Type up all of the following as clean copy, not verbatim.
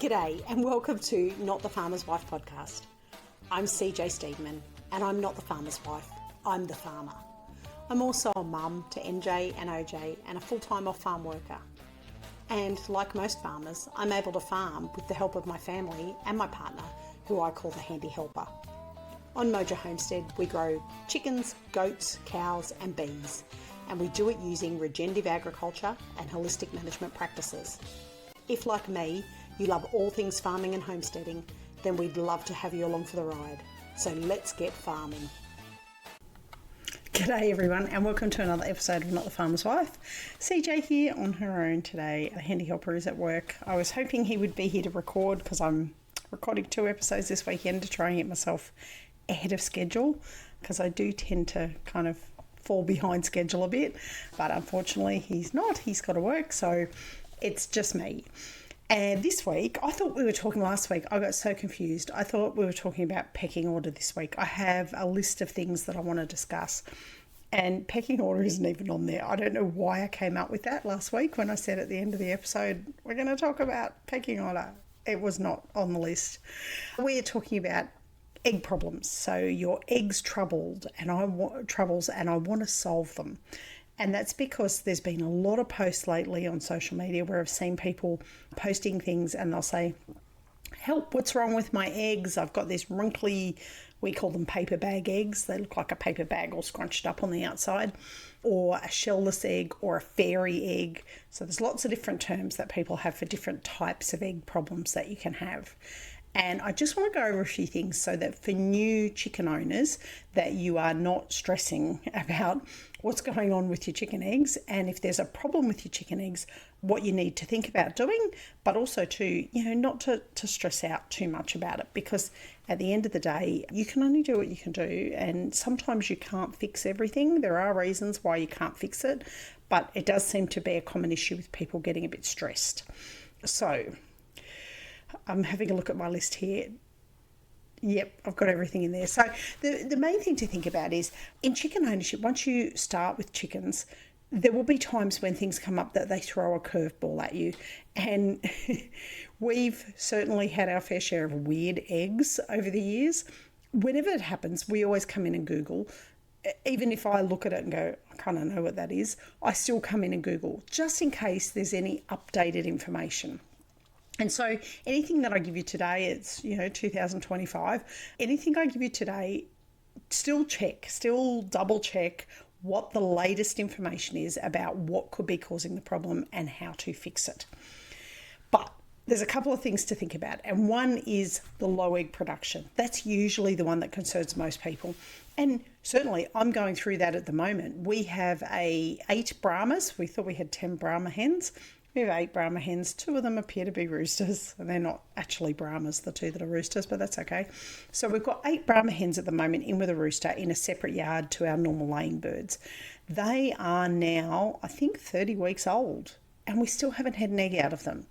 G'day and welcome to Not the Farmer's Wife podcast. I'm CJ Steedman and I'm not the farmer's wife, I'm the farmer. I'm also a mum to NJ and OJ and a full-time off-farm worker. And like most farmers, I'm able to farm with the help of my family and my partner, who I call the handy helper. On Mojo Homestead, we grow chickens, goats, cows and bees, and we do it using regenerative agriculture and holistic management practices. If, like me, you love all things farming and homesteading, then we'd love to have you along for the ride. So let's get farming. G'day everyone and welcome to another episode of Not the Farmer's Wife. CJ here on her own today. The handy helper is at work. I was hoping he would be here to record because I'm recording 2 episodes this weekend to try and get myself ahead of schedule, because I do tend to kind of fall behind schedule a bit, but unfortunately he's not. He's got to work, so it's just me. And this week, I thought we were talking last week. I got so confused. I thought we were talking about pecking order this week. I have a list of things that I want to discuss, and pecking order isn't even on there. I don't know why I came up with that last week when I said at the end of the episode, we're going to talk about pecking order. It was not on the list. We're talking about egg problems. So your eggs troubles, and I want to solve them. And that's because there's been a lot of posts lately on social media where I've seen people posting things and they'll say, help, what's wrong with my eggs? I've got this wrinkly, we call them paper bag eggs. They look like a paper bag all scrunched up on the outside, or a shellless egg or a fairy egg. So there's lots of different terms that people have for different types of egg problems that you can have. And I just want to go over a few things so that for new chicken owners that you are not stressing about what's going on with your chicken eggs, and if there's a problem with your chicken eggs, what you need to think about doing, but also to, not to stress out too much about it, because at the end of the day, you can only do what you can do, and sometimes you can't fix everything. There are reasons why you can't fix it, but it does seem to be a common issue with people getting a bit stressed. So I'm having a look at my list here. Yep, I've got everything in there. So the main thing to think about is in chicken ownership, once you start with chickens, there will be times when things come up that they throw a curveball at you. And we've certainly had our fair share of weird eggs over the years. Whenever it happens, we always come in and Google. Even if I look at it and go, I kind of know what that is, I still come in and Google just in case there's any updated information. And so anything that I give you today, it's, 2025, anything I give you today, still double check what the latest information is about what could be causing the problem and how to fix it. But there's a couple of things to think about. And one is the low egg production. That's usually the one that concerns most people. And certainly I'm going through that at the moment. We have 8 Brahmas. We thought we had 10 Brahma hens. We have 8 Brahma hens. 2 of them appear to be roosters, and they're not actually Brahmas, the 2 that are roosters, but that's okay. So we've got 8 Brahma hens at the moment in with a rooster in a separate yard to our normal laying birds. They are now, I think, 30 weeks old, and we still haven't had an egg out of them.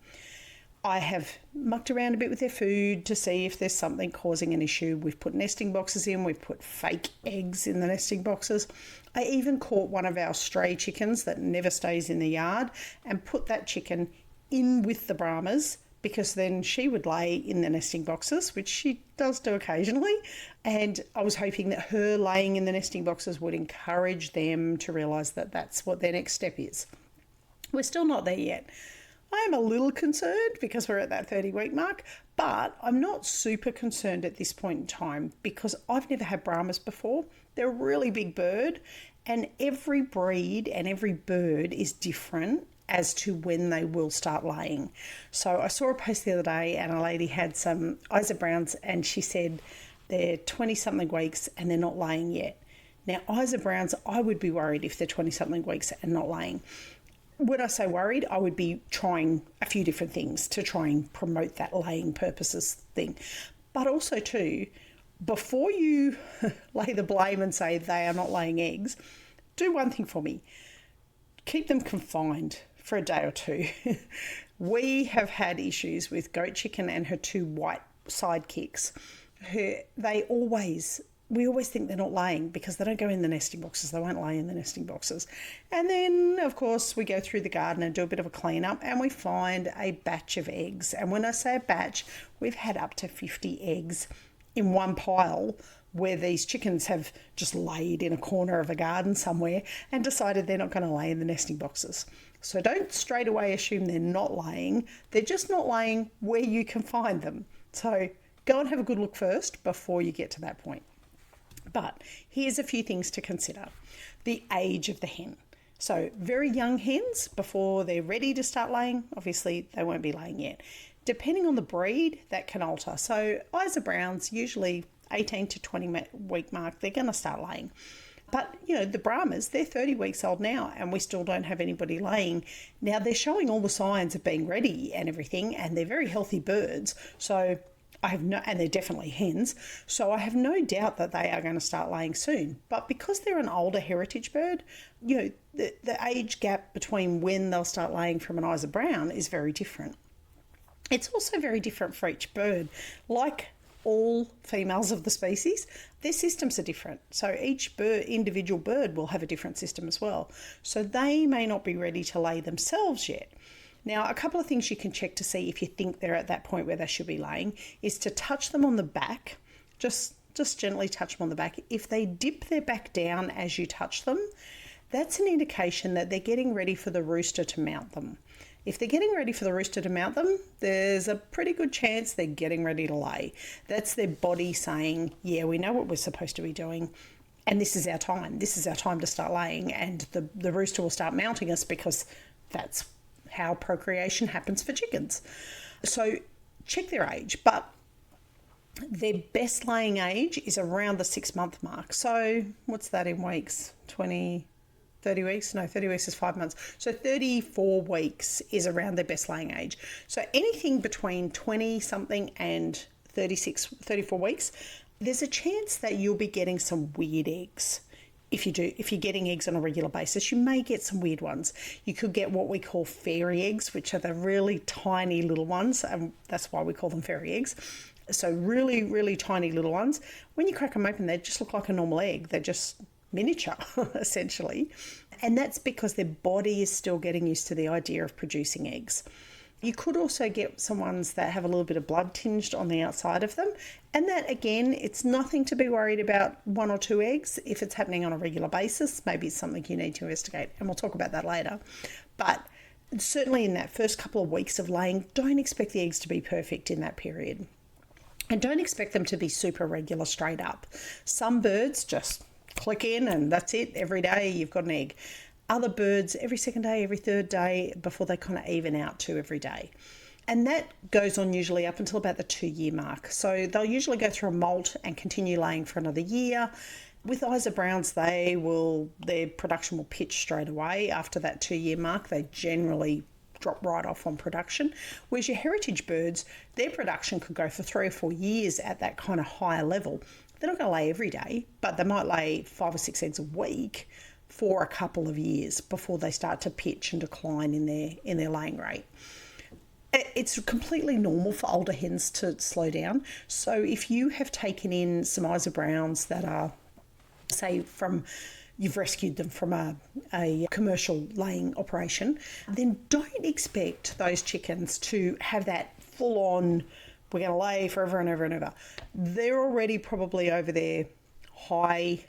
I have mucked around a bit with their food to see if there's something causing an issue. We've put nesting boxes in. We've put fake eggs in the nesting boxes. I even caught one of our stray chickens that never stays in the yard and put that chicken in with the Brahmas, because then she would lay in the nesting boxes, which she does do occasionally. And I was hoping that her laying in the nesting boxes would encourage them to realise that that's what their next step is. We're still not there yet. I am a little concerned because we're at that 30-week mark, but I'm not super concerned at this point in time because I've never had Brahmas before. They're a really big bird, and every breed and every bird is different as to when they will start laying. So I saw a post the other day and a lady had some Isa Browns and she said they're 20-something weeks and they're not laying yet. Now, Isa Browns, I would be worried if they're 20-something weeks and not laying. When I say worried, I would be trying a few different things to try and promote that laying purposes thing. But also too, before you lay the blame and say they are not laying eggs, do one thing for me. Keep them confined for a day or 2. We have had issues with Goat Chicken and her 2 white sidekicks. They always we always think they're not laying because they don't go in the nesting boxes. They won't lay in the nesting boxes. And then, of course, we go through the garden and do a bit of a clean up and we find a batch of eggs. And when I say a batch, we've had up to 50 eggs in one pile where these chickens have just laid in a corner of a garden somewhere and decided they're not going to lay in the nesting boxes. So don't straight away assume they're not laying. They're just not laying where you can find them. So go and have a good look first before you get to that point. But here's a few things to consider. The age of the hen. So very young hens, before they're ready to start laying, obviously they won't be laying yet. Depending on the breed, that can alter. So Isa Browns, usually 18 to 20 week mark, they're going to start laying. But, the Brahmas, they're 30 weeks old now and we still don't have anybody laying. Now, they're showing all the signs of being ready and everything, and they're very healthy birds. So and they're definitely hens, so I have no doubt that they are going to start laying soon. But because they're an older heritage bird, the age gap between when they'll start laying from an Isa Brown is very different. It's also very different for each bird. Like all females of the species, their systems are different. So each individual bird will have a different system as well. So they may not be ready to lay themselves yet. Now, a couple of things you can check to see if you think they're at that point where they should be laying is to touch them on the back. Just gently touch them on the back. If they dip their back down as you touch them, that's an indication that they're getting ready for the rooster to mount them. If they're getting ready for the rooster to mount them, there's a pretty good chance they're getting ready to lay. That's their body saying, yeah, we know what we're supposed to be doing, and this is our time. This is our time to start laying, and the rooster will start mounting us because that's how procreation happens for chickens. So check their age, but their best laying age is around the 6 month mark. So what's that in weeks? 30 weeks? No, 30 weeks is 5 months. So 34 weeks is around their best laying age. So anything between 20 something and 34 weeks, there's a chance that you'll be getting some weird eggs. If you're getting eggs on a regular basis, you may get some weird ones. You could get what we call fairy eggs, which are the really tiny little ones, and that's why we call them fairy eggs. So really, really tiny little ones. When you crack them open, they just look like a normal egg. They're just miniature, essentially. And that's because their body is still getting used to the idea of producing eggs. You could also get some ones that have a little bit of blood tinged on the outside of them. And that, again, it's nothing to be worried about 1 or 2 eggs. If it's happening on a regular basis, maybe it's something you need to investigate. And we'll talk about that later. But certainly in that first couple of weeks of laying, don't expect the eggs to be perfect in that period. And don't expect them to be super regular straight up. Some birds just click in and that's it. Every day you've got an egg. Other birds, every second day, every third day, before they kind of even out to every day. And that goes on usually up until about the 2-year mark. So they'll usually go through a molt and continue laying for another year. With Isa Browns, their production will pitch straight away. After that 2-year mark, they generally drop right off on production. Whereas your heritage birds, their production could go for 3 or 4 years at that kind of higher level. They're not going to lay every day, but they might lay 5 or 6 eggs a week for a couple of years before they start to pitch and decline in their laying rate. It's completely normal for older hens to slow down. So if you have taken in some Isa Browns that are, say, you've rescued them from a commercial laying operation, then don't expect those chickens to have that full-on, we're going to lay forever and ever and ever. They're already probably over their high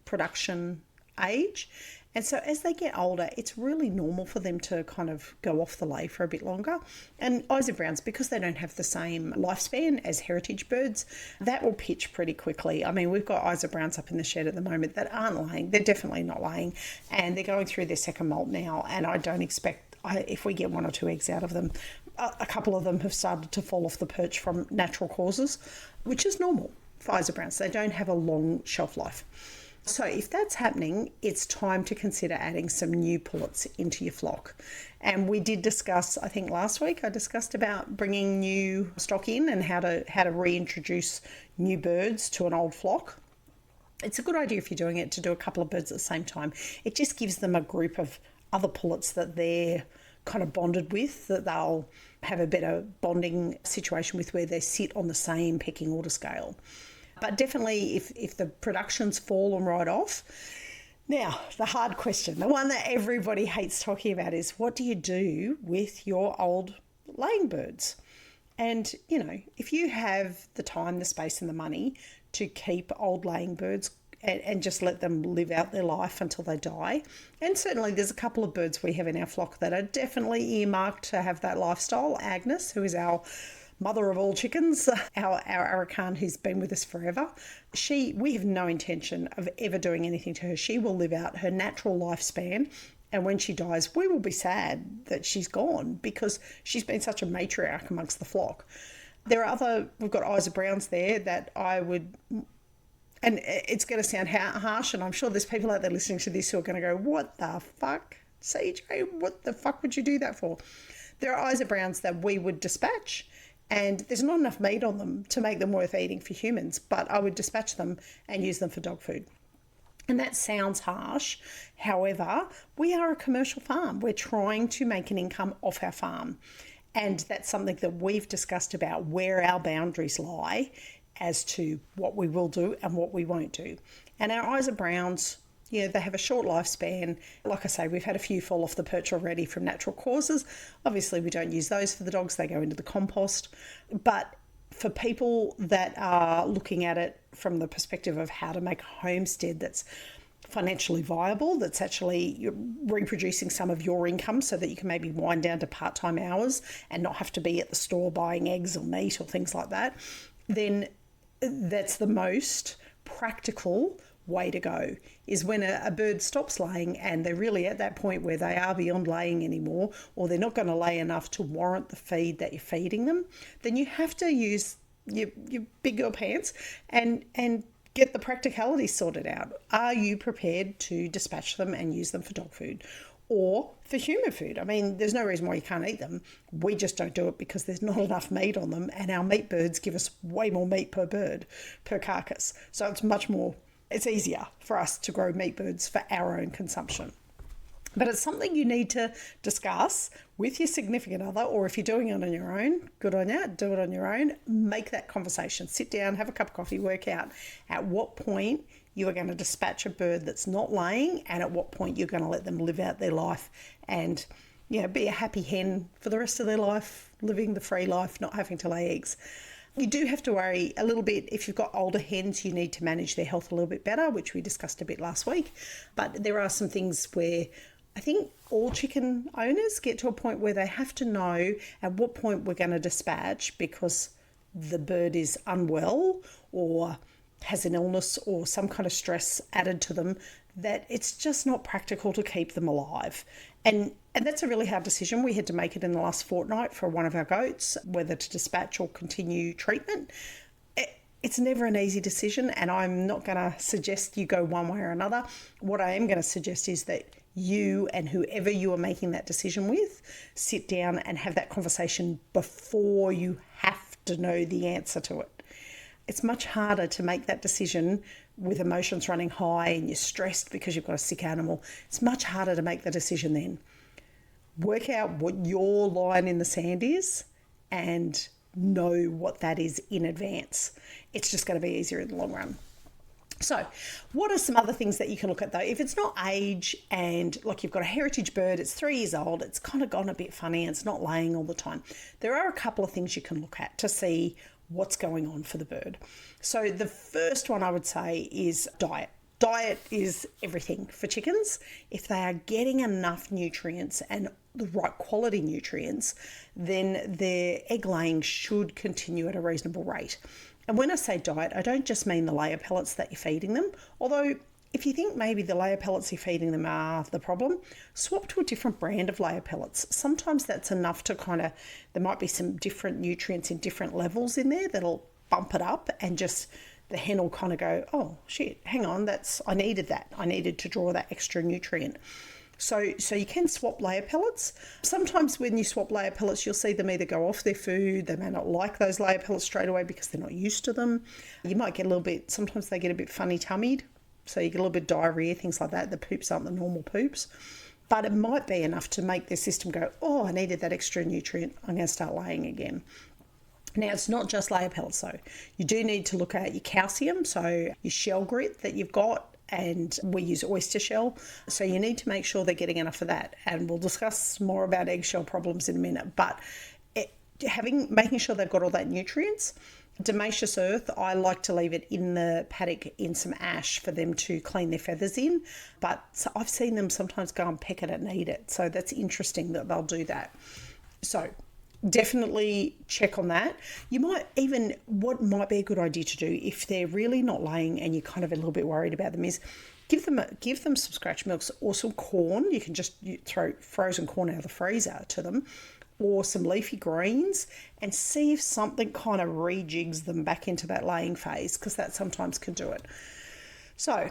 production age. And so as they get older, it's really normal for them to kind of go off the lay for a bit longer. And Isa Browns, because they don't have the same lifespan as heritage birds, that will pitch pretty quickly. I mean, we've got Isa Browns up in the shed at the moment that aren't laying. They're definitely not laying. And they're going through their second molt now. And I don't expect, if we get 1 or 2 eggs out of them, a couple of them have started to fall off the perch from natural causes, which is normal for Isa Browns. They don't have a long shelf life. So if that's happening, it's time to consider adding some new pullets into your flock. And we did discuss, I think last week, I discussed about bringing new stock in and how to reintroduce new birds to an old flock. It's a good idea if you're doing it to do a couple of birds at the same time. It just gives them a group of other pullets that they're kind of bonded with, that they'll have a better bonding situation with where they sit on the same pecking order scale. But definitely if the production's fallen right off. Now, the hard question, the one that everybody hates talking about is, what do you do with your old laying birds? And, if you have the time, the space and the money to keep old laying birds and just let them live out their life until they die. And certainly there's a couple of birds we have in our flock that are definitely earmarked to have that lifestyle. Agnes, who is our mother of all chickens, our Arakan, who's been with us forever. We have no intention of ever doing anything to her. She will live out her natural lifespan. And when she dies, we will be sad that she's gone because she's been such a matriarch amongst the flock. We've got Isa Browns there that I would, and it's going to sound harsh, and I'm sure there's people out there listening to this who are going to go, what the fuck, CJ, what the fuck would you do that for? There are Isa Browns that we would dispatch, and there's not enough meat on them to make them worth eating for humans, but I would dispatch them and use them for dog food. And that sounds harsh. However, we are a commercial farm. We're trying to make an income off our farm. And that's something that we've discussed about where our boundaries lie as to what we will do and what we won't do. And our Isa Browns, they have a short lifespan. Like I say, we've had a few fall off the perch already from natural causes. Obviously, we don't use those for the dogs. They go into the compost. But for people that are looking at it from the perspective of how to make a homestead that's financially viable, that's actually reproducing some of your income so that you can maybe wind down to part-time hours and not have to be at the store buying eggs or meat or things like that, then that's the most practical way to go, is when a bird stops laying and they're really at that point where they are beyond laying anymore, or they're not going to lay enough to warrant the feed that you're feeding them, then you have to use your big girl pants and get the practicality sorted out. Are you prepared to dispatch them and use them for dog food or for human food? I mean, there's no reason why you can't eat them. We just don't do it because there's not enough meat on them, and our meat birds give us way more meat per bird, per carcass. So it's easier for us to grow meat birds for our own consumption. But it's something you need to discuss with your significant other, or if you're doing it on your own, good on you, do it on your own. Make that conversation. Sit down, have a cup of coffee, work out at what point you are going to dispatch a bird that's not laying and at what point you're going to let them live out their life and, be a happy hen for the rest of their life, living the free life, not having to lay eggs. You do have to worry a little bit if you've got older hens. You need to manage their health a little bit better, which we discussed a bit last week. But there are some things where I think all chicken owners get to a point where they have to know at what point we're going to dispatch because the bird is unwell or has an illness or some kind of stress added to them, that it's just not practical to keep them alive. And that's a really hard decision. We had to make it in the last fortnight for one of our goats, whether to dispatch or continue treatment. It's never an easy decision, and I'm not going to suggest you go one way or another. What I am going to suggest is that you and whoever you are making that decision with sit down and have that conversation before you have to know the answer to it. It's much harder to make that decision with emotions running high and you're stressed because you've got a sick animal. It's much harder to make the decision then. Work out what your line in the sand is and know what that is in advance. It's just going to be easier in the long run. So what are some other things that you can look at though? If it's not age and like you've got a heritage bird, it's 3 years old, it's kind of gone a bit funny and it's not laying all the time. There are a couple of things you can look at to see what's going on for the bird. So the first one I would say is diet. Diet is everything for chickens. If they are getting enough nutrients and the right quality nutrients, then their egg laying should continue at a reasonable rate. And when I say diet, I don't just mean the layer pellets that you're feeding them, although if you think maybe the layer pellets you're feeding them are the problem, swap to a different brand of layer pellets. Sometimes that's enough to there might be some different nutrients in different levels in there that'll bump it up, and just the hen will kind of go, oh shit, hang on, I needed that. I needed to draw that extra nutrient. So you can swap layer pellets. Sometimes when you swap layer pellets, you'll see them either go off their food. They may not like those layer pellets straight away because they're not used to them. You might get sometimes they get a bit funny tummied. So you get a little bit of diarrhea, things like that. The poops aren't the normal poops. But it might be enough to make their system go, oh, I needed that extra nutrient. I'm going to start laying again. Now, it's not just layer pellets though. You do need to look at your calcium, so your shell grit that you've got, and we use oyster shell. So you need to make sure they're getting enough of that. And we'll discuss more about eggshell problems in a minute. But making sure they've got all that nutrients. Dimaceous earth, I like to leave it in the paddock in some ash for them to clean their feathers in. But so I've seen them sometimes go and peck at it and eat it. So that's interesting that they'll do that. So definitely check on that. You might even, what might be a good idea to do if they're really not laying and you're kind of a little bit worried about them, is give them some scratch milks or some corn. You can just throw frozen corn out of the freezer to them, or some leafy greens, and see if something kind of rejigs them back into that laying phase, because that sometimes can do it. So,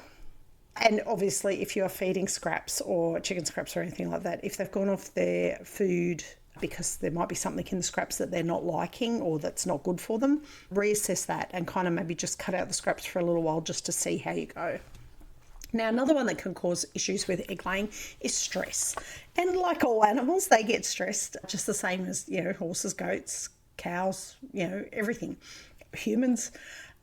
and obviously if you're feeding scraps or chicken scraps or anything like that, if they've gone off their food because there might be something in the scraps that they're not liking or that's not good for them, reassess that and kind of maybe just cut out the scraps for a little while just to see how you go. Now, another one that can cause issues with egg laying is stress. And like all animals, they get stressed just the same as, horses, goats, cows, everything, humans.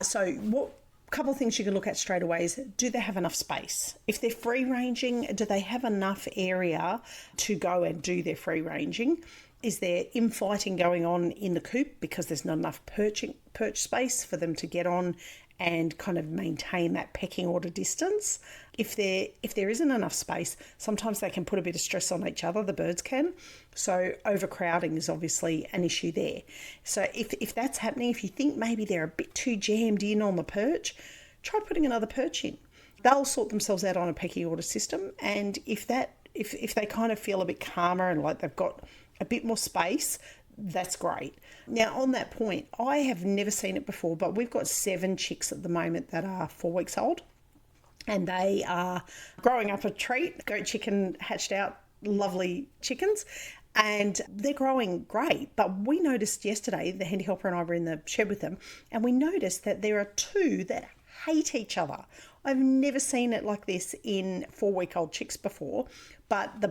So a couple of things you can look at straight away is, do they have enough space? If they're free ranging, do they have enough area to go and do their free ranging? Is there infighting going on in the coop because there's not enough perch space for them to get on and kind of maintain that pecking order distance? If there isn't enough space, sometimes they can put a bit of stress on each other, the birds can. So overcrowding is obviously an issue there. So if that's happening, if you think maybe they're a bit too jammed in on the perch, try putting another perch in. They'll sort themselves out on a pecking order system, and if they kind of feel a bit calmer and like they've got a bit more space, that's great. Now, on that point, I have never seen it before, but we've got 7 chicks at the moment that are 4 weeks old, and they are growing up a treat. Goat chicken hatched out, lovely chickens, and they're growing great. But we noticed yesterday, the handy helper and I were in the shed with them, and we noticed that there are 2 that hate each other. I've never seen it like this in 4-week-old chicks before. But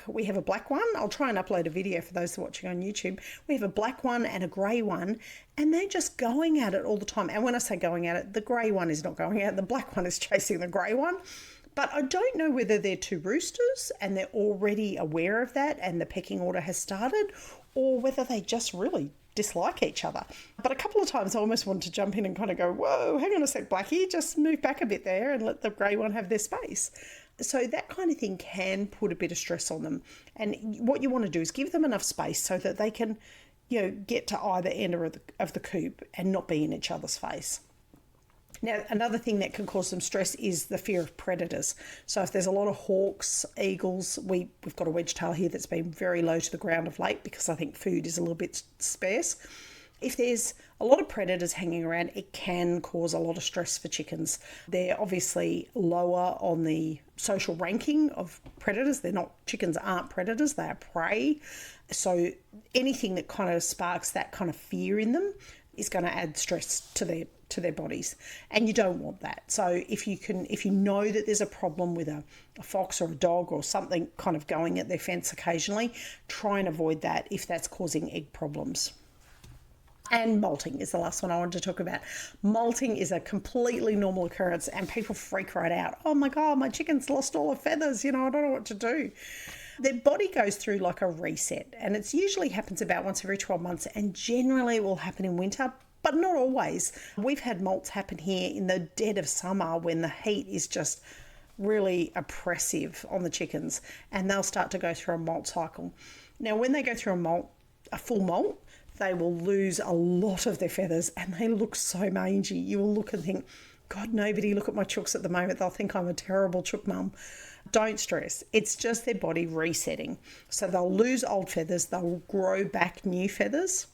we have a black one. I'll try and upload a video for those watching on YouTube. We have a black one and a grey one, and they're just going at it all the time. And when I say going at it, the grey one is not going at it. The black one is chasing the grey one. But I don't know whether they're 2 roosters and they're already aware of that and the pecking order has started, or whether they just really dislike each other. But a couple of times I almost wanted to jump in and kind of go, whoa, hang on a sec, Blackie, just move back a bit there and let the grey one have their space. So that kind of thing can put a bit of stress on them. And what you want to do is give them enough space so that they can, get to either end of the coop and not be in each other's face. Now, another thing that can cause them stress is the fear of predators. So if there's a lot of hawks, eagles, we've got a wedgetail here that's been very low to the ground of late because I think food is a little bit sparse. If there's a lot of predators hanging around, it can cause a lot of stress for chickens. They're obviously lower on the social ranking of predators. Chickens aren't predators, they are prey. So anything that kind of sparks that kind of fear in them is going to add stress to their bodies, and you don't want that. So if you know that there's a problem with a fox or a dog or something kind of going at their fence occasionally, try and avoid that if that's causing egg problems. And molting is the last one I wanted to talk about. Molting is a completely normal occurrence and people freak right out. Oh my God, my chicken's lost all her feathers. I don't know what to do. Their body goes through like a reset, and it usually happens about once every 12 months, and generally it will happen in winter, but not always. We've had molts happen here in the dead of summer when the heat is just really oppressive on the chickens, and they'll start to go through a molt cycle. Now, when they go through a full molt, they will lose a lot of their feathers and they look so mangy. You will look and think, God, nobody look at my chooks at the moment. They'll think I'm a terrible chook mum. Don't stress. It's just their body resetting. So they'll lose old feathers. They'll grow back new feathers.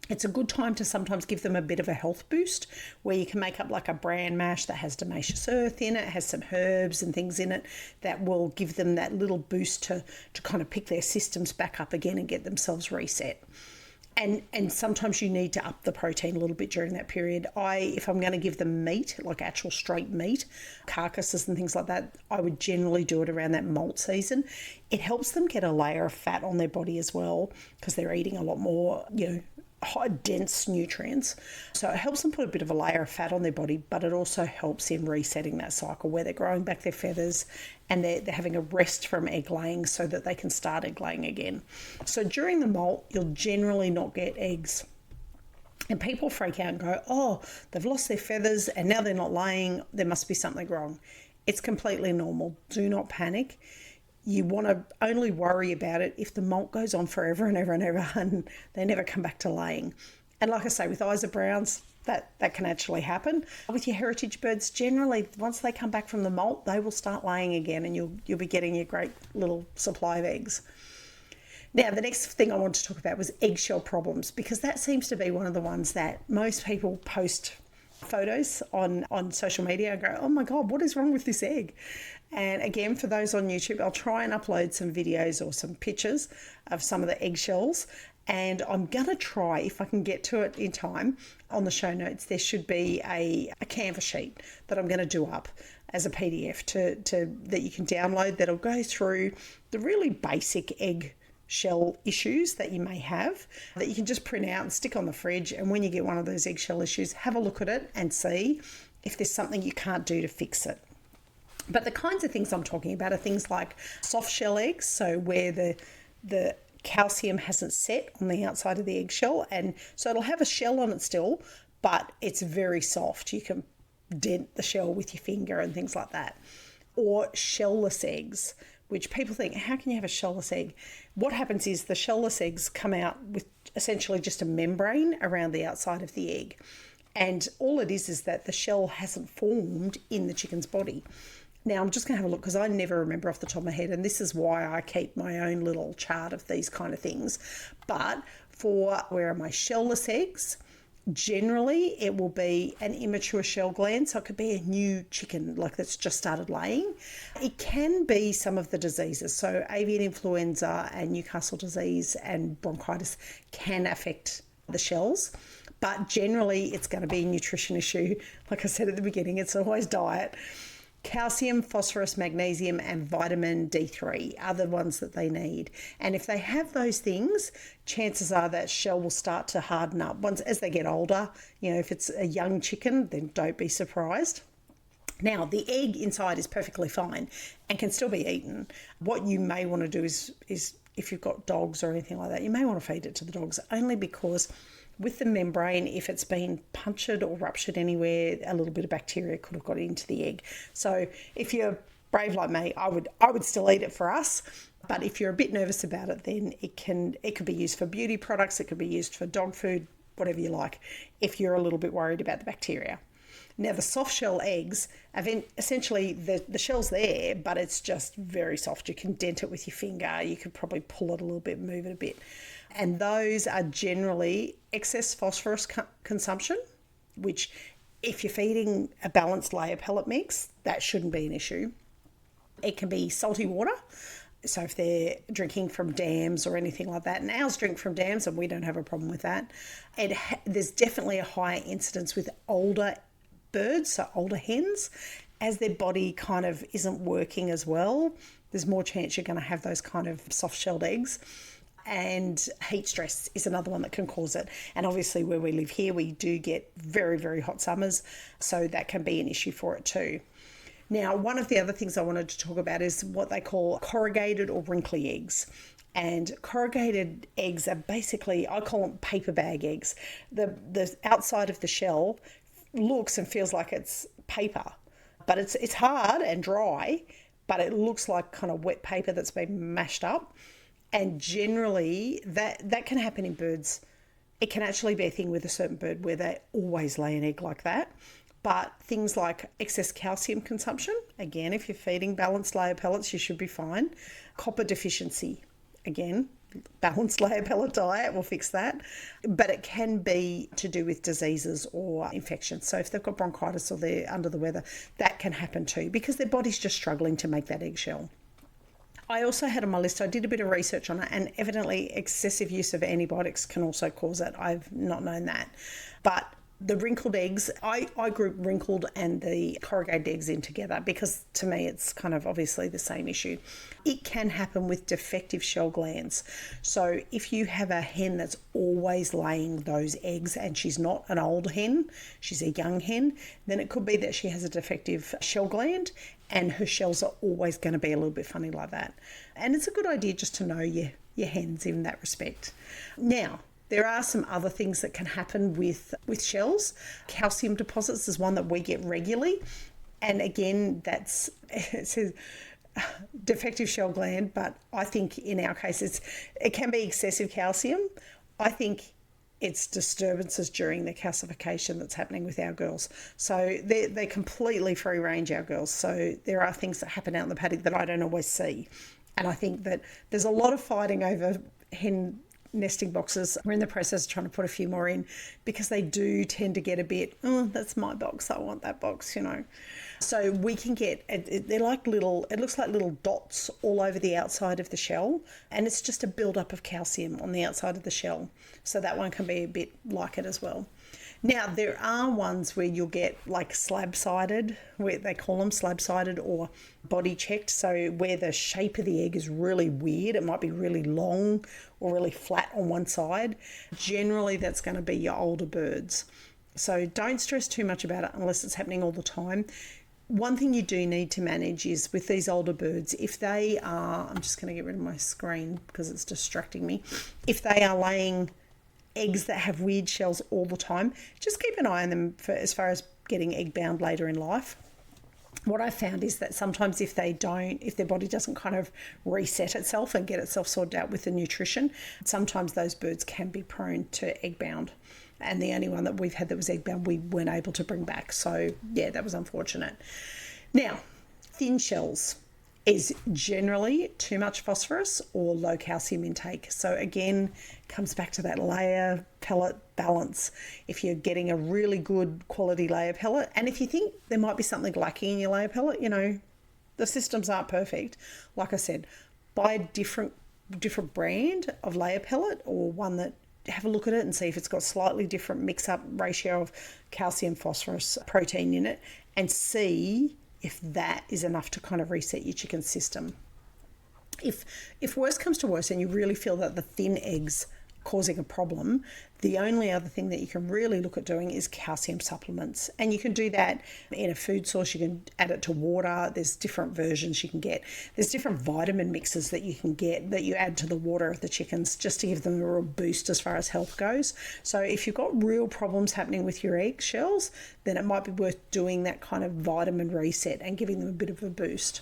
It's a good time to sometimes give them a bit of a health boost where you can make up like a bran mash that has dimaceous earth in it, has some herbs and things in it that will give them that little boost to kind of pick their systems back up again and get themselves reset. And sometimes you need to up the protein a little bit during that period. If I'm going to give them meat, like actual straight meat, carcasses and things like that, I would generally do it around that molt season. It helps them get a layer of fat on their body as well because they're eating a lot more, high, dense nutrients. So it helps them put a bit of a layer of fat on their body, but it also helps in resetting that cycle where they're growing back their feathers and they're having a rest from egg laying so that they can start egg laying again. So during the molt, you'll generally not get eggs. And people freak out and go, oh, they've lost their feathers and now they're not laying. There must be something wrong. It's completely normal. Do not panic. You want to only worry about it if the molt goes on forever and ever and ever and they never come back to laying. And like I say, with Isa Browns, that can actually happen. With your heritage birds, generally, once they come back from the molt, they will start laying again and you'll be getting your great little supply of eggs. Now, the next thing I want to talk about was eggshell problems, because that seems to be one of the ones that most people post photos on social media and go, oh my God, what is wrong with this egg? And again, for those on YouTube, I'll try and upload some videos or some pictures of some of the eggshells. And I'm going to try, if I can get to it in time, on the show notes, there should be a canvas sheet that I'm going to do up as a PDF that you can download that'll go through the really basic egg shell issues that you may have, that you can just print out and stick on the fridge. And when you get one of those eggshell issues, have a look at it and see if there's something you can't do to fix it. But the kinds of things I'm talking about are things like soft shell eggs, so where the calcium hasn't set on the outside of the eggshell, and so it'll have a shell on it still, but it's very soft. You can dent the shell with your finger and things like that. Or shellless eggs, which people think, how can you have a shellless egg? What happens is the shellless eggs come out with essentially just a membrane around the outside of the egg. And all it is that the shell hasn't formed in the chicken's body. Now, I'm just going to have a look because I never remember off the top of my head, and this is why I keep my own little chart of these kind of things. But for where are my shellless eggs, generally it will be an immature shell gland, so it could be a new chicken like that's just started laying. It can be some of the diseases, so avian influenza and Newcastle disease and bronchitis can affect the shells, but generally it's going to be a nutrition issue. Like I said at the beginning, it's always diet. Calcium, phosphorus, magnesium, and vitamin D3 are the ones that they need. And if they have those things, chances are that shell will start to harden up. Once as they get older, if it's a young chicken, then don't be surprised. Now, the egg inside is perfectly fine and can still be eaten. What you may want to do is if you've got dogs or anything like that, you may want to feed it to the dogs, only because with the membrane, if it's been punctured or ruptured anywhere, a little bit of bacteria could have got into the egg. So if you're brave like me, I would still eat it for us. But if you're a bit nervous about it, then it could be used for beauty products. It could be used for dog food, whatever you like, if you're a little bit worried about the bacteria. Now, the soft shell eggs, essentially the shell's there, but it's just very soft. You can dent it with your finger. You could probably pull it a little bit, move it a bit. And those are generally excess phosphorus consumption, which if you're feeding a balanced layer pellet mix, that shouldn't be an issue. It can be salty water. So if they're drinking from dams or anything like that, and ours drink from dams and we don't have a problem with that. There's definitely a higher incidence with older birds, so older hens, as their body kind of isn't working as well. There's more chance you're going to have those kind of soft-shelled eggs. And heat stress is another one that can cause it. And obviously where we live here, we do get very, very hot summers, so that can be an issue for it too. Now, one of the other things I wanted to talk about is what they call corrugated or wrinkly eggs. And corrugated eggs are basically, I call them paper bag eggs. The outside of the shell looks and feels like it's paper, but it's hard and dry, but it looks like kind of wet paper that's been mashed up. And generally that can happen in birds. It can actually be a thing with a certain bird where they always lay an egg like that. But things like excess calcium consumption, again, if you're feeding balanced layer pellets, you should be fine. Copper deficiency, again, balanced layer pellet diet will fix that. But it can be to do with diseases or infections. So if they've got bronchitis or they're under the weather, that can happen too, because their body's just struggling to make that eggshell. I also had on my list, I did a bit of research on it, and evidently excessive use of antibiotics can also cause it. I've not known that. But The wrinkled eggs, I group wrinkled and the corrugated eggs in together because to me it's kind of obviously the same issue. It can happen with defective shell glands. So if you have a hen that's always laying those eggs and she's not an old hen, she's a young hen, then it could be that she has a defective shell gland and her shells are always going to be a little bit funny like that. And it's a good idea just to know your hens in that respect. Now, there are some other things that can happen with shells. Calcium deposits is one that we get regularly. And again, it says defective shell gland, but I think in our case it can be excessive calcium. I think it's disturbances during the calcification that's happening with our girls. So they're completely free range, our girls. So there are things that happen out in the paddock that I don't always see. And I think that there's a lot of fighting over hen nesting boxes. We're in the process of trying to put a few more in because they do tend to get a bit, oh, that's my box, I want that box, So we can get, they're like it looks like little dots all over the outside of the shell, and it's just a build-up of calcium on the outside of the shell. So that one can be a bit like it as well. Now, there are ones where you'll get like slab-sided, where they call them slab-sided or body-checked. So where the shape of the egg is really weird. It might be really long or really flat on one side. Generally, that's going to be your older birds. So don't stress too much about it unless it's happening all the time. One thing you do need to manage is with these older birds, if they are, I'm just going to get rid of my screen because it's distracting me. If they are laying eggs that have weird shells all the time, just keep an eye on them for as far as getting egg bound later in life. What I found is that sometimes if their body doesn't kind of reset itself and get itself sorted out with the nutrition, sometimes those birds can be prone to egg bound. And the only one that we've had that was egg bound, we weren't able to bring back. So yeah, that was unfortunate. Now, thin shells is generally too much phosphorus or low calcium intake. So again, comes back to that layer pellet balance. If you're getting a really good quality layer pellet, and if you think there might be something lacking in your layer pellet, the systems aren't perfect. Like I said, buy a different brand of layer pellet or one that, have a look at it and see if it's got slightly different mix-up ratio of calcium, phosphorus, protein in it, and see if that is enough to kind of reset your chicken system. If worse comes to worse and you really feel that the thin eggs causing a problem, the only other thing that you can really look at doing is calcium supplements. And you can do that in a food source. You can add it to water. There's different versions you can get. There's different vitamin mixes that you can get that you add to the water of the chickens just to give them a real boost as far as health goes. So if you've got real problems happening with your egg shells, then it might be worth doing that kind of vitamin reset and giving them a bit of a boost.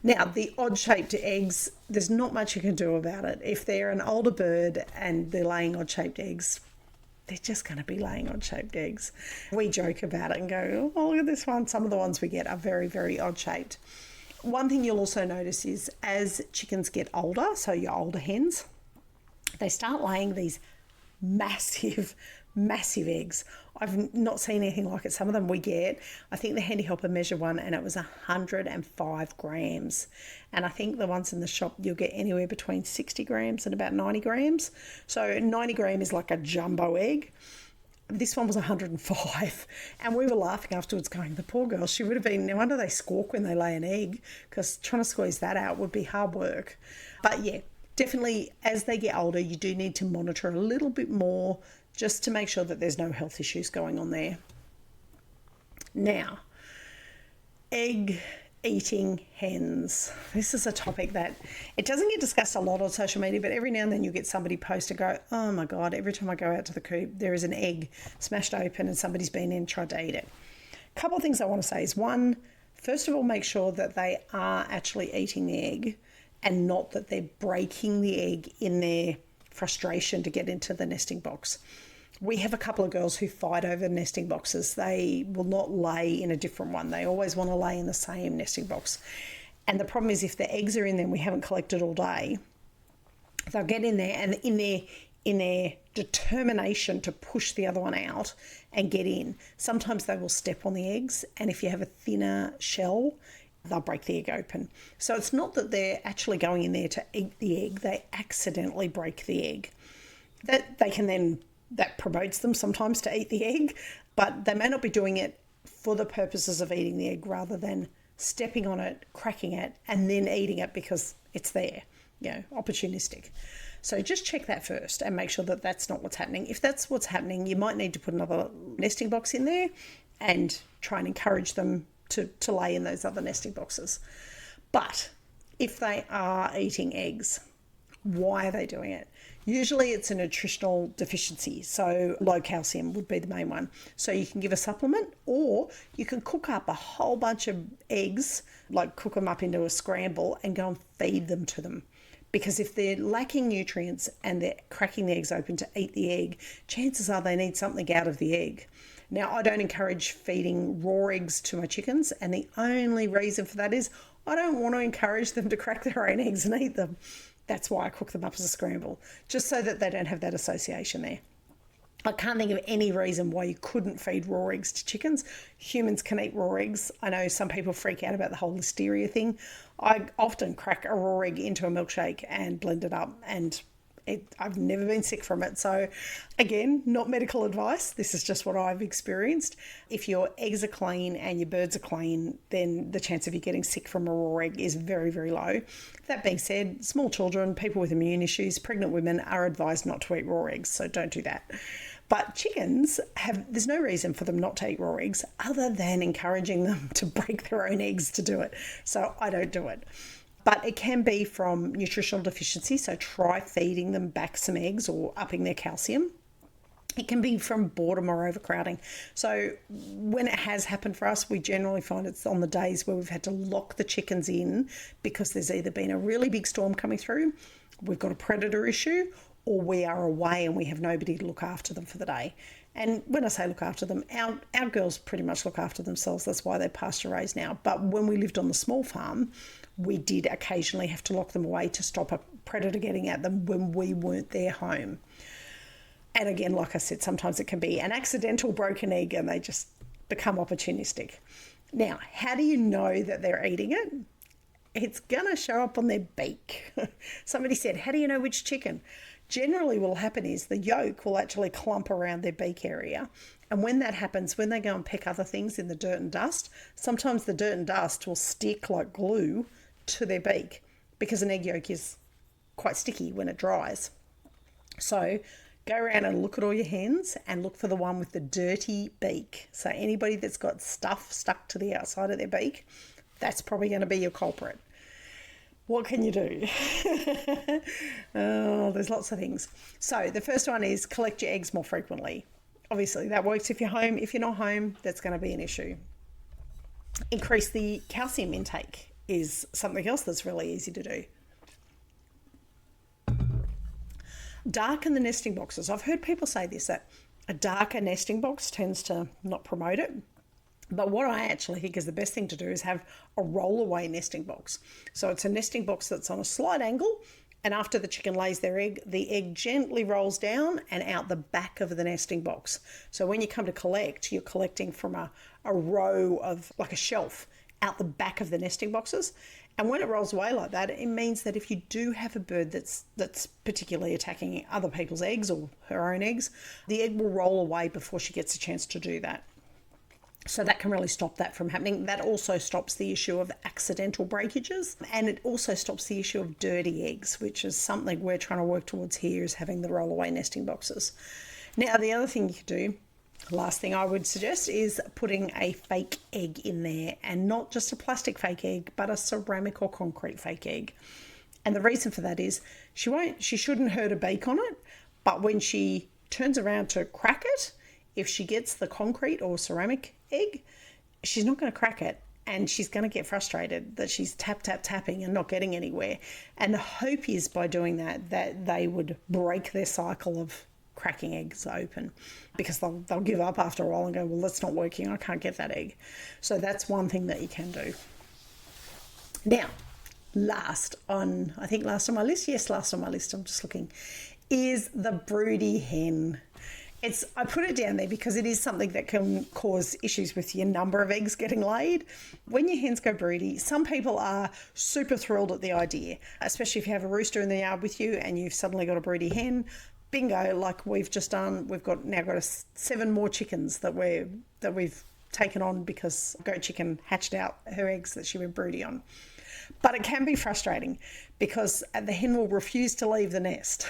Now, the odd-shaped eggs, there's not much you can do about it. If they're an older bird and they're laying odd-shaped eggs, they're just going to be laying odd-shaped eggs. We joke about it and go, oh, look at this one. Some of the ones we get are very, very odd-shaped. One thing you'll also notice is as chickens get older, so your older hens, they start laying these massive eggs. I've not seen anything like it. Some of them we get, I think the Handy Helper measured one and it was 105 grams. And I think the ones in the shop, you'll get anywhere between 60 grams and about 90 grams. So 90 gram is like a jumbo egg. This one was 105. And we were laughing afterwards going, the poor girl, she would have been, no wonder they squawk when they lay an egg, because trying to squeeze that out would be hard work. But yeah, definitely as they get older, you do need to monitor a little bit more just to make sure that there's no health issues going on there. Now, egg eating hens. This is a topic that it doesn't get discussed a lot on social media, but every now and then you get somebody post and go, oh my God, every time I go out to the coop, there is an egg smashed open and somebody's been in and tried to eat it. A couple of things I want to say is one, first of all, make sure that they are actually eating the egg and not that they're breaking the egg in their frustration to get into the nesting box. We have a couple of girls who fight over nesting boxes. They will not lay in a different one. They always want to lay in the same nesting box. And the problem is if the eggs are in there and we haven't collected all day, they'll get in there and in their determination to push the other one out and get in, sometimes they will step on the eggs. And if you have a thinner shell, they'll break the egg open. So it's not that they're actually going in there to eat the egg. They accidentally break the egg. That they can then that promotes them sometimes to eat the egg, but they may not be doing it for the purposes of eating the egg rather than stepping on it, cracking it, and then eating it because it's there, opportunistic. So just check that first and make sure that that's not what's happening. If that's what's happening, you might need to put another nesting box in there and try and encourage them to lay in those other nesting boxes. But if they are eating eggs, why are they doing it? Usually it's a nutritional deficiency, so low calcium would be the main one. So you can give a supplement, or you can cook up a whole bunch of eggs, like cook them up into a scramble and go and feed them to them. Because if they're lacking nutrients and they're cracking the eggs open to eat the egg, chances are they need something out of the egg. Now, I don't encourage feeding raw eggs to my chickens, and the only reason for that is I don't want to encourage them to crack their own eggs and eat them. That's why I cook them up as a scramble, just so that they don't have that association there. I can't think of any reason why you couldn't feed raw eggs to chickens. Humans can eat raw eggs. I know some people freak out about the whole listeria thing. I often crack a raw egg into a milkshake and blend it up, and I've never been sick from it. So again, not medical advice. This is just what I've experienced. If your eggs are clean and your birds are clean, then the chance of you getting sick from a raw egg is very, very low. That being said, small children, people with immune issues, pregnant women are advised not to eat raw eggs. So don't do that. But chickens there's no reason for them not to eat raw eggs other than encouraging them to break their own eggs to do it. So I don't do it. But it can be from nutritional deficiency, so try feeding them back some eggs or upping their calcium. It can be from boredom or overcrowding. So when it has happened for us, we generally find it's on the days where we've had to lock the chickens in because there's either been a really big storm coming through, we've got a predator issue, or we are away and we have nobody to look after them for the day. And when I say look after them, our girls pretty much look after themselves. That's why they're pasture raised now. But when we lived on the small farm, we did occasionally have to lock them away to stop a predator getting at them when we weren't there home. And again, like I said, sometimes it can be an accidental broken egg and they just become opportunistic. Now, how do you know that they're eating it? It's going to show up on their beak. Somebody said, how do you know which chicken? Generally what will happen is the yolk will actually clump around their beak area. And when that happens, when they go and peck other things in the dirt and dust, sometimes the dirt and dust will stick like glue to their beak because an egg yolk is quite sticky when it dries. So go around and look at all your hens and look for the one with the dirty beak. So anybody that's got stuff stuck to the outside of their beak, that's probably going to be your culprit. What can you do? Oh, there's lots of things. So the first one is collect your eggs more frequently. Obviously, that works if you're home. If you're not home, that's going to be an issue. Increase the calcium intake is something else that's really easy to do. Darken the nesting boxes. I've heard people say this, that a darker nesting box tends to not promote it. But what I actually think is the best thing to do is have a roll-away nesting box. So it's a nesting box that's on a slight angle, and after the chicken lays their egg, the egg gently rolls down and out the back of the nesting box. So when you come to collect, you're collecting from a row of, like a shelf, out the back of the nesting boxes. And when it rolls away like that, it means that if you do have a bird that's particularly attacking other people's eggs or her own eggs, the egg will roll away before she gets a chance to do that. So that can really stop that from happening. That also stops the issue of accidental breakages, and it also stops the issue of dirty eggs, which is something we're trying to work towards here, is having the roll-away nesting boxes. Now, the other thing you could do, last thing I would suggest, is putting a fake egg in there, and not just a plastic fake egg, but a ceramic or concrete fake egg. And the reason for that is she shouldn't hurt a beak on it, but when she turns around to crack it, if she gets the concrete or ceramic egg, she's not going to crack it, and she's going to get frustrated that she's tapping and not getting anywhere. And the hope is by doing that they would break their cycle of cracking eggs open, because they'll give up after a while and go, well, that's not working, I can't get that egg. So that's one thing that you can do. Now, last on my list, I'm just looking, is the broody hen. I put it down there because it is something that can cause issues with your number of eggs getting laid. When your hens go broody, some people are super thrilled at the idea, especially if you have a rooster in the yard with you and you've suddenly got a broody hen. bingo, like we've just done, we've now got 7 more chickens that we've taken on because goat chicken hatched out her eggs that she went broody on. But it can be frustrating because the hen will refuse to leave the nest.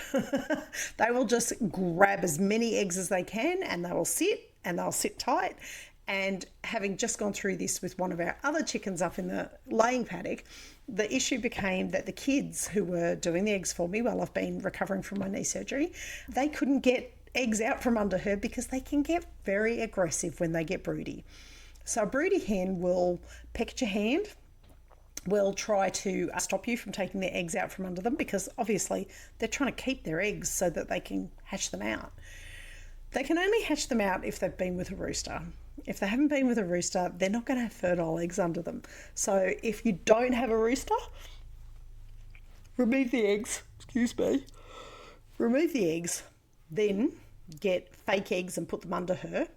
They will just grab as many eggs as they can, and they will sit, and they'll sit tight. And having just gone through this with one of our other chickens up in the laying paddock, the issue became that the kids who were doing the eggs for me while I've been recovering from my knee surgery, they couldn't get eggs out from under her because they can get very aggressive when they get broody. So a broody hen will peck at your hand, will try to stop you from taking their eggs out from under them because obviously they're trying to keep their eggs so that they can hatch them out. They can only hatch them out if they've been with a rooster. If they haven't been with a rooster, they're not going to have fertile eggs under them. So if you don't have a rooster, remove the eggs, then get fake eggs and put them under her.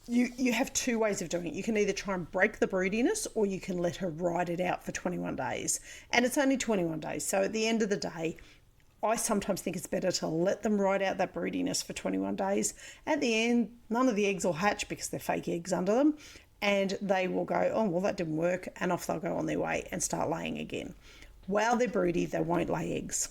You have 2 ways of doing it. You can either try and break the broodiness, or you can let her ride it out for 21 days. And it's only 21 days. So at the end of the day, I sometimes think it's better to let them ride out that broodiness for 21 days. At the end, none of the eggs will hatch because they're fake eggs under them. And they will go, oh, well, that didn't work. And off they'll go on their way and start laying again. While they're broody, they won't lay eggs.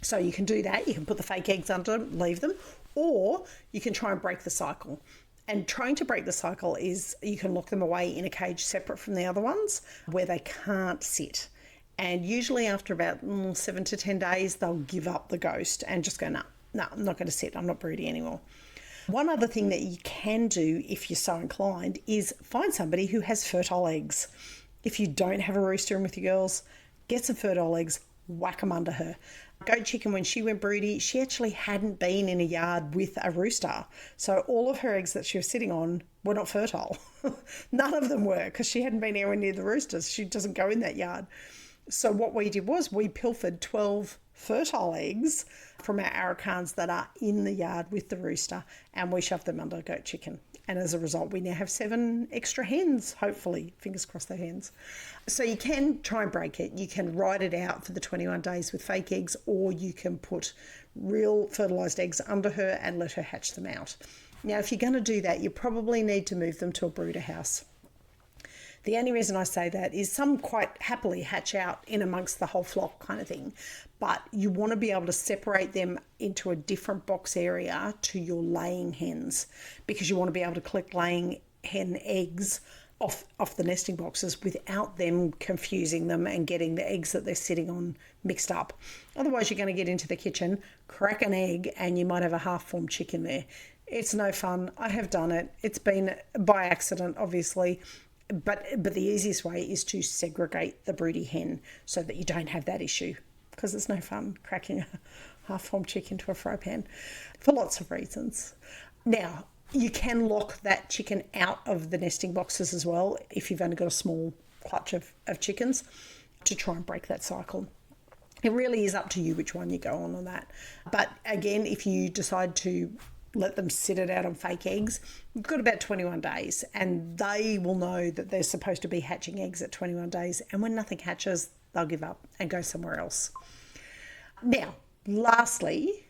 So you can do that. You can put the fake eggs under them, leave them. Or you can try and break the cycle. And trying to break the cycle is you can lock them away in a cage separate from the other ones where they can't sit. And usually after about 7 to 10 days, they'll give up the ghost and just go, no, I'm not going to sit. I'm not broody anymore. One other thing that you can do if you're so inclined is find somebody who has fertile eggs. If you don't have a rooster in with your girls, get some fertile eggs, whack them under her. Goat chicken, when she went broody, she actually hadn't been in a yard with a rooster. So all of her eggs that she was sitting on were not fertile. None of them were because she hadn't been anywhere near the roosters. She doesn't go in that yard. So what we did was we pilfered 12 fertile eggs from our Araucans that are in the yard with the rooster, and we shoved them under goat chicken. And as a result, we now have 7 extra hens, hopefully. Fingers crossed they're hens. So you can try and break it. You can ride it out for the 21 days with fake eggs, or you can put real fertilised eggs under her and let her hatch them out. Now, if you're going to do that, you probably need to move them to a brooder house. The only reason I say that is some quite happily hatch out in amongst the whole flock kind of thing, but you want to be able to separate them into a different box area to your laying hens, because you want to be able to collect laying hen eggs off the nesting boxes without them confusing them and getting the eggs that they're sitting on mixed up. Otherwise, you're going to get into the kitchen, crack an egg, and you might have a half-formed chick in there. It's no fun. I have done it. It's been by accident, obviously. But the easiest way is to segregate the broody hen so that you don't have that issue, because it's no fun cracking a half-formed chick into a fry pan for lots of reasons. Now, you can lock that chicken out of the nesting boxes as well if you've only got a small clutch of chickens to try and break that cycle. It really is up to you which one you go on that. But again, if you decide to let them sit it out on fake eggs, you've got about 21 days, and they will know that they're supposed to be hatching eggs at 21 days, and when nothing hatches, they'll give up and go somewhere else. Now, lastly,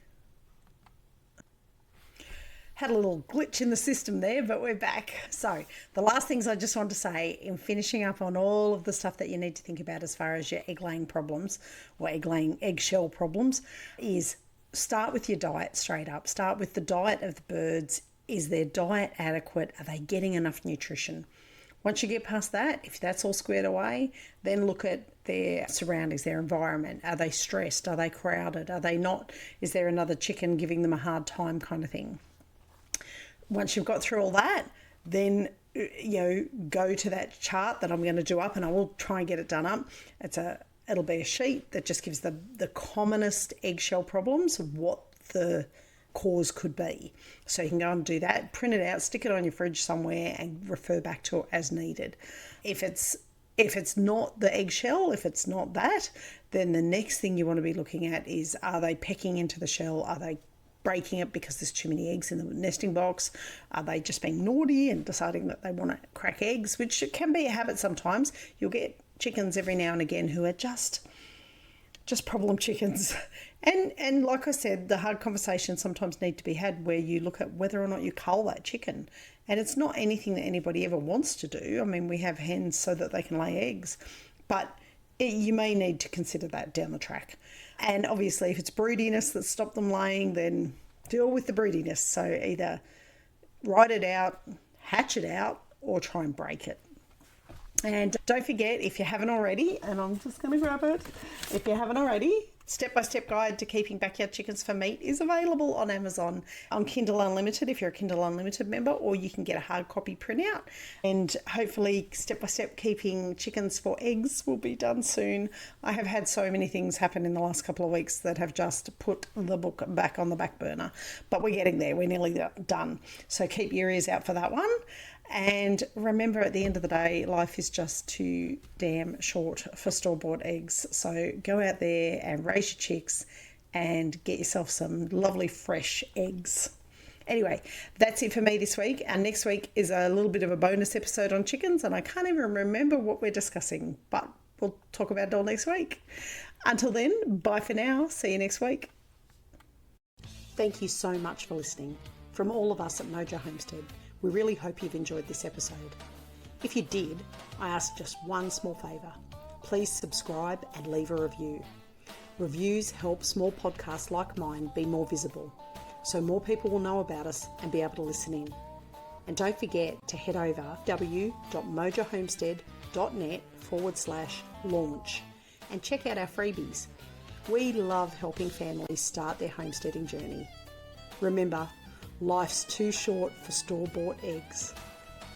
had a little glitch in the system there, but we're back. So the last things I just want to say in finishing up on all of the stuff that you need to think about as far as your egg-laying problems or eggshell problems is start with your diet straight up. Start with the diet of the birds. Is their diet adequate? Are they getting enough nutrition? Once you get past that, if that's all squared away, then look at their surroundings, their environment. Are they stressed? Are they crowded? Are they not? Is there another chicken giving them a hard time kind of thing? Once you've got through all that, then go to that chart that I'm going to do up, and I will try and get it done up. It'll be a sheet that just gives the commonest eggshell problems, what the cause could be. So you can go and do that, print it out, stick it on your fridge somewhere, and refer back to it as needed. If it's not the eggshell, if it's not that, then the next thing you want to be looking at is, are they pecking into the shell? Are they breaking it because there's too many eggs in the nesting box? Are they just being naughty and deciding that they want to crack eggs, which can be a habit sometimes. You'll get chickens every now and again who are just just problem chickens. And like I said, the hard conversations sometimes need to be had where you look at whether or not you cull that chicken. And it's not anything that anybody ever wants to do. I mean, we have hens so that they can lay eggs, but you may need to consider that down the track. And obviously, if it's broodiness that stopped them laying, then deal with the broodiness. So either ride it out, hatch it out, or try and break it. And don't forget, if you haven't already, and I'm just going to grab it, if you haven't already, step-by-step guide to keeping backyard chickens for meat is available on Amazon on Kindle Unlimited if you're a Kindle Unlimited member, or you can get a hard copy printout. And hopefully step-by-step keeping chickens for eggs will be done soon. I have had so many things happen in the last couple of weeks that have just put the book back on the back burner, but we're getting there. We're nearly done. So keep your ears out for that one. And remember, at the end of the day, life is just too damn short for store-bought eggs. So go out there and raise your chicks and get yourself some lovely fresh eggs. Anyway, that's it for me this week. And next week is a little bit of a bonus episode on chickens, and I can't even remember what we're discussing, but we'll talk about it all next week. Until then, bye for now. See you next week. Thank you so much for listening. From all of us at Mojo Homestead, we really hope you've enjoyed this episode. If you did, I ask just one small favour. Please subscribe and leave a review. Reviews help small podcasts like mine be more visible, so more people will know about us and be able to listen in. And don't forget to head over www.mojohomestead.net/launch and check out our freebies. We love helping families start their homesteading journey. Remember, life's too short for store-bought eggs.